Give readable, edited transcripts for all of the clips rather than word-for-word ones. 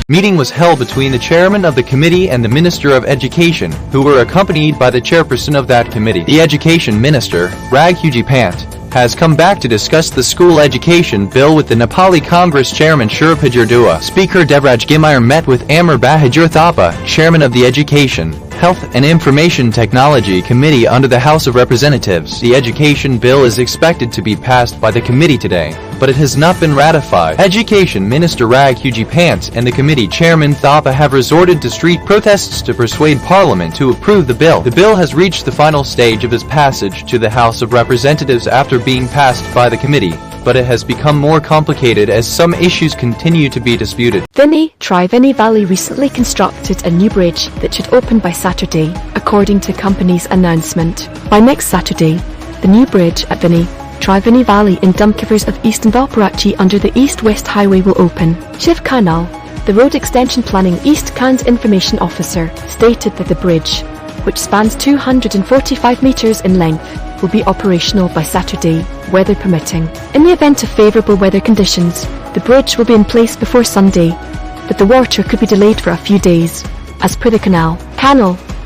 Meeting was held between the chairman of the committee and the Minister of Education, who were accompanied by the chairperson of that committee. The Education Minister, Raghuji Pant, has come back to discuss the school education bill with the Nepali Congress chairman Sherab Hajurdua. Speaker Devraj Gimayar met with Amar Bahadur Thapa, chairman of the Education, Health and Information Technology Committee under the House of Representatives. The education bill is expected to be passed by the committee today, but it has not been ratified. Education Minister Raghuji Pant and the committee chairman Thapa have resorted to street protests to persuade Parliament to approve the bill. The bill has reached the final stage of its passage to the House of Representatives after being passed by the committee, but it has become more complicated as some issues continue to be disputed. Triveni Valley recently constructed a new bridge that should open by Saturday, according to company's announcement. By next Saturday, the new bridge at Triveni Valley in Dumkivers of Eastern Valparaichi under the East-West Highway will open. Shiv Kanal, the Road Extension Planning East Kand Information Officer, stated that the bridge, which spans 245 metres in length, will be operational by Saturday, weather permitting. In the event of favourable weather conditions, the bridge will be in place before Sunday, but the water could be delayed for a few days. As per the Kanal,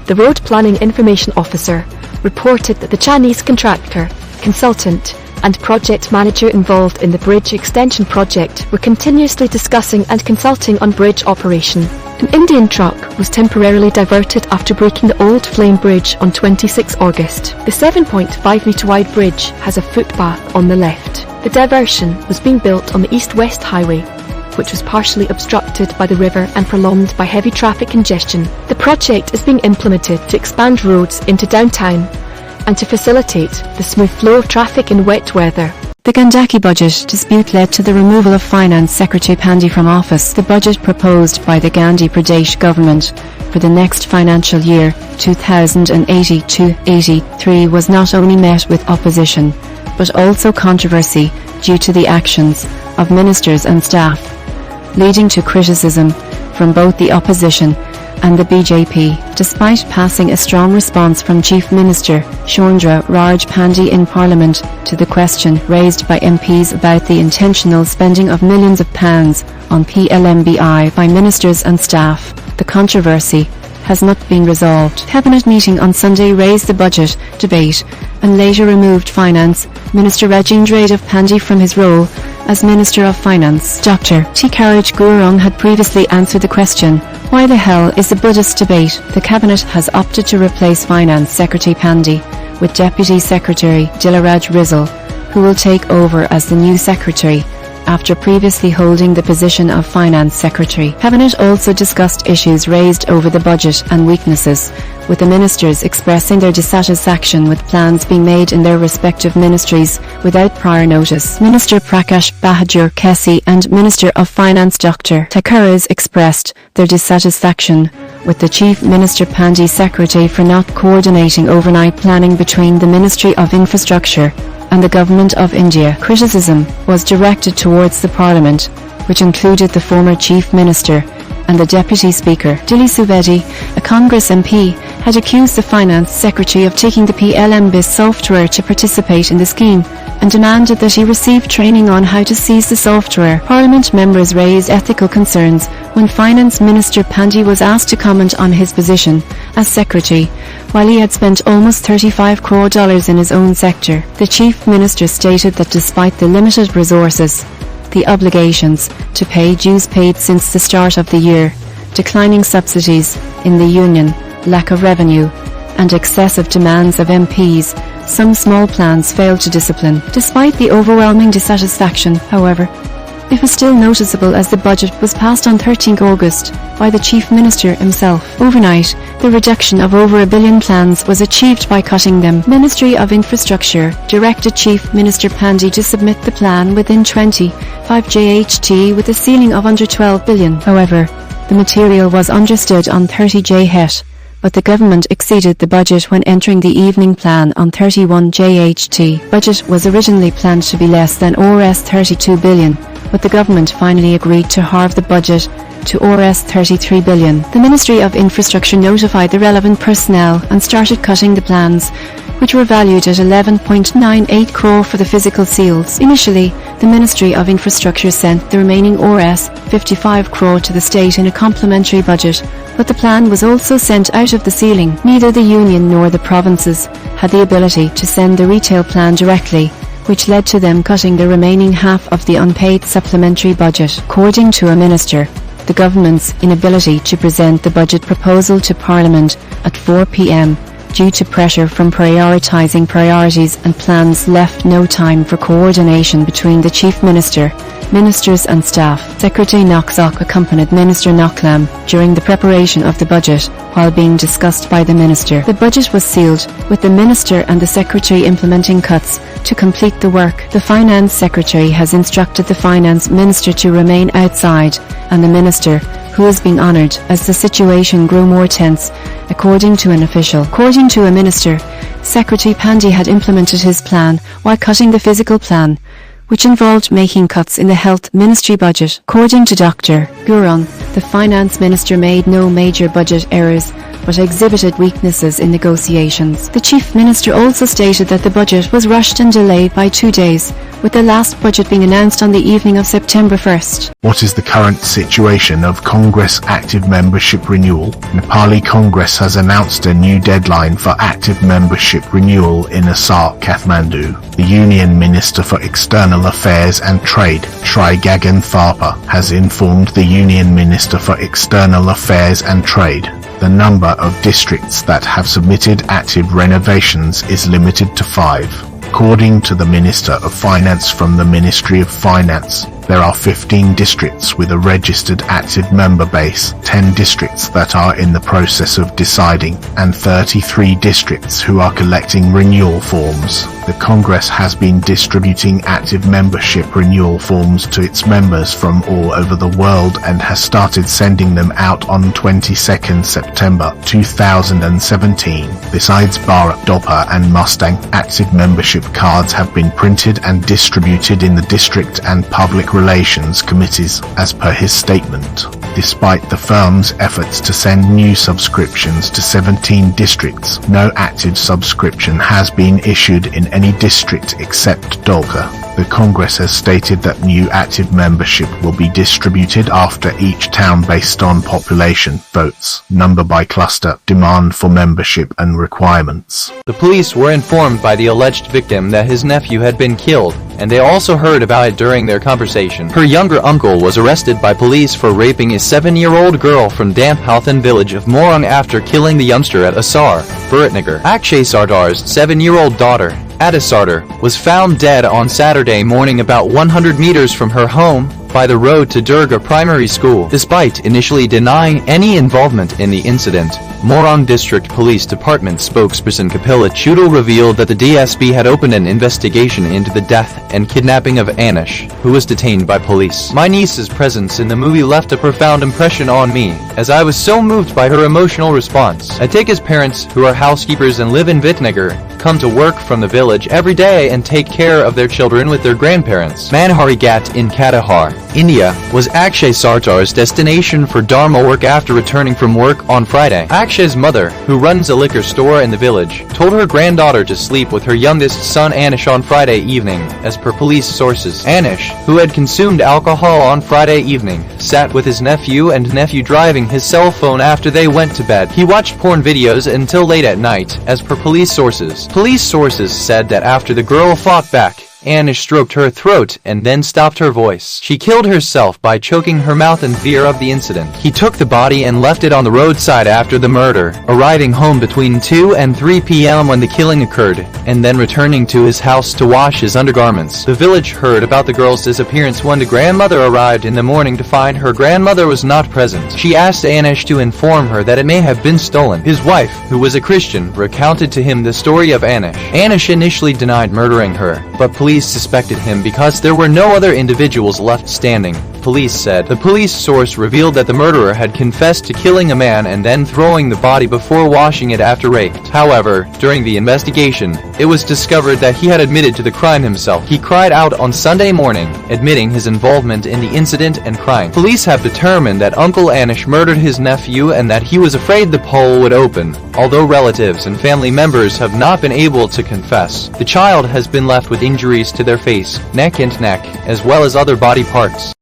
the Road Planning Information Officer, reported that the Chinese contractor, consultant, and project manager involved in the bridge extension project were continuously discussing and consulting on bridge operation. An Indian truck was temporarily diverted after breaking the Old Flame Bridge on 26 August. The 7.5 metre wide bridge has a footpath on the left. The diversion was being built on the East-West Highway, which was partially obstructed by the river and prolonged by heavy traffic congestion. The project is being implemented to expand roads into downtown and to facilitate the smooth flow of traffic in wet weather. The Gandaki budget dispute led to the removal of Finance Secretary Pandey from office. The budget proposed by the Gandhi Pradesh government for the next financial year 2080-83 was not only met with opposition, but also controversy due to the actions of ministers and staff, leading to criticism from both the opposition and the BJP. Despite passing a strong response from Chief Minister Sharendra Raj Pandey in Parliament to the question raised by MPs about the intentional spending of millions of pounds on PLMBI by ministers and staff, the controversy has not been resolved. Cabinet meeting on Sunday raised the budget debate and later removed Finance Minister Rajendra Pandey from his role as Minister of Finance. Dr. T. Karaj Gurung had previously answered the question, why the hell is the budget debate? The Cabinet has opted to replace Finance Secretary Pandey with Deputy Secretary Dilaraj Rizal, who will take over as the new Secretary after previously holding the position of Finance Secretary. Cabinet also discussed issues raised over the budget and weaknesses, with the ministers expressing their dissatisfaction with plans being made in their respective ministries without prior notice. Minister Prakash Bahadur Kesi and Minister of Finance Dr. Takaras expressed their dissatisfaction with the Chief Minister Pandey Secretary for not coordinating overnight planning between the Ministry of Infrastructure and the Government of India. Criticism was directed towards the Parliament, which included the former Chief Minister and the Deputy Speaker. Dilli Subedi, a Congress MP, had accused the Finance Secretary of taking the PLM-BIS software to participate in the scheme and demanded that he receive training on how to seize the software. Parliament members raised ethical concerns when Finance Minister Pandey was asked to comment on his position as Secretary, while he had spent almost $35 crore in his own sector. The Chief Minister stated that despite the limited resources, the obligations to pay dues paid since the start of the year, declining subsidies in the union, lack of revenue, and excessive demands of MPs, some small plans failed to discipline. Despite the overwhelming dissatisfaction, however, it was still noticeable as the budget was passed on 13 August by the Chief Minister himself. Overnight, the reduction of over $1 billion plans was achieved by cutting them. Ministry of Infrastructure directed Chief Minister Pandey to submit the plan within 25 JHT with a ceiling of under 12 billion. However, the material was understood on 30 JHT, but the government exceeded the budget when entering the evening plan on 31 JHT. Budget was originally planned to be less than Rs 32 billion, but the government finally agreed to halve the budget to Rs 33 billion. The Ministry of Infrastructure notified the relevant personnel and started cutting the plans, which were valued at 11.98 crore for the physical seals. Initially, the Ministry of Infrastructure sent the remaining Rs 55 crore to the state in a complementary budget, but the plan was also sent out of the ceiling. Neither the union nor the provinces had the ability to send the retail plan directly, which led to them cutting the remaining half of the unpaid supplementary budget. According to a minister, the government's inability to present the budget proposal to Parliament at 4 p.m. due to pressure from prioritising priorities and plans left no time for coordination between the Chief Minister, ministers and staff. Secretary Knoxock accompanied Minister Knocklam during the preparation of the budget while being discussed by the Minister. The budget was sealed, with the Minister and the Secretary implementing cuts to complete the work. The Finance Secretary has instructed the Finance Minister to remain outside, and the Minister, who is being honoured as the situation grew more tense, according to an official. According to a minister, Secretary Pandey had implemented his plan while cutting the physical plan, which involved making cuts in the Health Ministry budget. According to Dr. Guron, the Finance Minister made no major budget errors, but exhibited weaknesses in negotiations. The Chief Minister also stated that the budget was rushed and delayed by 2 days, with the last budget being announced on the evening of September 1st. What is the current situation of Congress active membership renewal? Nepali Congress has announced a new deadline for active membership renewal in Asar, Kathmandu. The Union Minister for External Affairs and Trade, Shri Gagan Thapa, has informed the Union Minister for External Affairs and Trade the number of districts that have submitted active renovations is limited to 5. According to the Minister of Finance from the Ministry of Finance, there are 15 districts with a registered active member base, 10 districts that are in the process of deciding, and 33 districts who are collecting renewal forms. The Congress has been distributing active membership renewal forms to its members from all over the world and has started sending them out on 22nd September 2017. Besides Bharat Dopa and Mustang, active membership cards have been printed and distributed in the district and public relations committees, as per his statement. Despite the firm's efforts to send new subscriptions to 17 districts, no active subscription has been issued in any district except Dholka. The Congress has stated that new active membership will be distributed after each town based on population, votes, number by cluster, demand for membership and requirements. The police were informed by the alleged victim that his nephew had been killed, and they also heard about it during their conversation. Her younger uncle was arrested by police for raping a 7-year-old girl from Damphalthan village of Morung after killing the youngster at Asar, Viratnagar. Akshay Sardar's 7-year-old daughter, Ada Sardar, was found dead on Saturday morning about 100 meters from her home by the road to Durga Primary School. Despite initially denying any involvement in the incident, Morung District Police Department spokesperson Kapila Chudal revealed that the DSP had opened an investigation into the death and kidnapping of Anish, who was detained by police. My niece's presence in the movie left a profound impression on me, as I was so moved by her emotional response. I take his parents, who are housekeepers and live in Vitnagar, come to work from the village every day and take care of their children with their grandparents. Manhari Ghat in Katihar, India, was Akshay Sardar's destination for Dharma work after returning from work on Friday. Akshay's mother, who runs a liquor store in the village, told her granddaughter to sleep with her youngest son Anish on Friday evening, as per police sources. Anish, who had consumed alcohol on Friday evening, sat with his nephew and nephew driving his cell phone after they went to bed. He watched porn videos until late at night, as per police sources. Police sources said that after the girl fought back, Anish stroked her throat and then stopped her voice. She killed herself by choking her mouth in fear of the incident. He took the body and left it on the roadside after the murder, arriving home between 2 and 3 p.m. when the killing occurred, and then returning to his house to wash his undergarments. The village heard about the girl's disappearance when the grandmother arrived in the morning to find her grandmother was not present. She asked Anish to inform her that it may have been stolen. His wife, who was a Christian, recounted to him the story of Anish. Anish initially denied murdering her, but police suspected him because there were no other individuals left standing. police said. The police source revealed that the murderer had confessed to killing a man and then throwing the body before washing it after rape. However, during the investigation, it was discovered that he had admitted to the crime himself. He cried out on Sunday morning, admitting his involvement in the incident and crying. Police have determined that Uncle Anish murdered his nephew and that he was afraid the poll would open. Although relatives and family members have not been able to confess, the child has been left with injuries to their face, neck and neck, as well as other body parts.